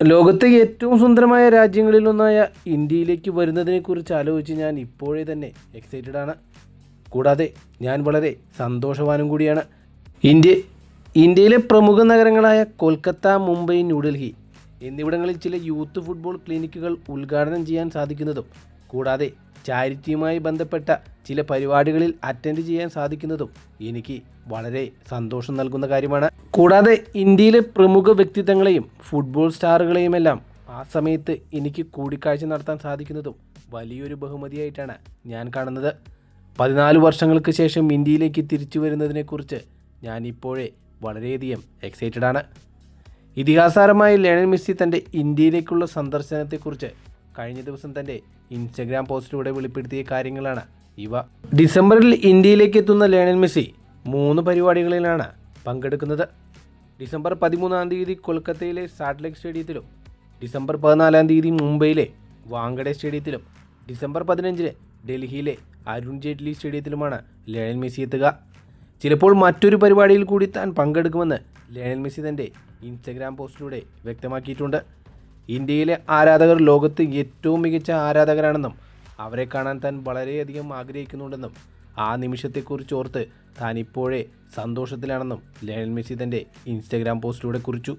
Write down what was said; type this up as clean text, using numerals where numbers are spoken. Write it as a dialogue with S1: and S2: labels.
S1: ലോകത്തെ ഏറ്റവും സുന്ദരമായ രാജ്യങ്ങളിലൊന്നായ ഇന്ത്യയിലേക്ക് വരുന്നതിനെക്കുറിച്ച് ആലോചിച്ച് ഞാൻ ഇപ്പോഴേ തന്നെ എക്സൈറ്റഡ് ആണ്. കൂടാതെ ഞാൻ വളരെ സന്തോഷവാനും കൂടിയാണ്. ഇന്ത്യയിലെ പ്രമുഖ നഗരങ്ങളായ കൊൽക്കത്ത, മുംബൈ, ന്യൂഡൽഹി എന്നിവിടങ്ങളിൽ ചില യൂത്ത് ഫുട്ബോൾ ക്ലിനിക്കുകൾ ഉദ്ഘാടനം ചെയ്യാൻ സാധിക്കുന്നതും കൂടാതെ ചാരിറ്റിയുമായി ബന്ധപ്പെട്ട ചില പരിപാടികളിൽ അറ്റൻഡ് ചെയ്യാൻ സാധിക്കുന്നതും എനിക്ക് വളരെ സന്തോഷം നൽകുന്ന കാര്യമാണ്. കൂടാതെ ഇന്ത്യയിലെ പ്രമുഖ വ്യക്തിത്വങ്ങളെയും ഫുട്ബോൾ സ്റ്റാറുകളെയുമെല്ലാം ആ സമയത്ത് എനിക്ക് കൂടിക്കാഴ്ച നടത്താൻ സാധിക്കുന്നതും വലിയൊരു ബഹുമതിയായിട്ടാണ് ഞാൻ കാണുന്നത്. 14 വർഷങ്ങൾക്ക് ശേഷം ഇന്ത്യയിലേക്ക് തിരിച്ചു വരുന്നതിനെക്കുറിച്ച് ഞാൻ ഇപ്പോഴേ വളരെയധികം എക്സൈറ്റഡ് ആണ്. ഇതിഹാസതാരമായ ലയണൽ മെസ്സി തൻ്റെ ഇന്ത്യയിലേക്കുള്ള സന്ദർശനത്തെക്കുറിച്ച് കഴിഞ്ഞ ദിവസം തൻ്റെ ഇൻസ്റ്റഗ്രാം പോസ്റ്റിലൂടെ വെളിപ്പെടുത്തിയ കാര്യങ്ങളാണ് ഇവ. ഡിസംബറിൽ ഇന്ത്യയിലേക്ക് എത്തുന്ന ലയണൽ മെസ്സി 3 പരിപാടികളിലാണ് പങ്കെടുക്കുന്നത്. ഡിസംബർ 13-ാം തീയതി കൊൽക്കത്തയിലെ സാൾട്ട്ലേക്ക് സ്റ്റേഡിയത്തിലും, ഡിസംബർ 14-ാം തീയതി മുംബൈയിലെ വാങ്കഡെ സ്റ്റേഡിയത്തിലും, ഡിസംബർ 15-ന് ഡൽഹിയിലെ അരുൺ ജെയ്റ്റ്ലി സ്റ്റേഡിയത്തിലുമാണ് ലയണൽ മെസ്സി എത്തുക. ചിലപ്പോൾ മറ്റൊരു പരിപാടിയിൽ കൂടി താൻ പങ്കെടുക്കുമെന്ന് ലയണൽ മെസ്സി തൻ്റെ ഇൻസ്റ്റഗ്രാം പോസ്റ്റിലൂടെ വ്യക്തമാക്കിയിട്ടുണ്ട്. ഇന്ത്യയിലെ ആരാധകർ ലോകത്ത് ഏറ്റവും മികച്ച ആരാധകരാണെന്നും അവരെ കാണാൻ താൻ വളരെയധികം ആഗ്രഹിക്കുന്നുണ്ടെന്നും ആ നിമിഷത്തെക്കുറിച്ച് ഓർത്ത് താൻ ഇപ്പോഴേ സന്തോഷത്തിലാണെന്നും ലയണൽ മെസ്സി തൻ്റെ ഇൻസ്റ്റഗ്രാം പോസ്റ്റിലൂടെ കുറിച്ചു.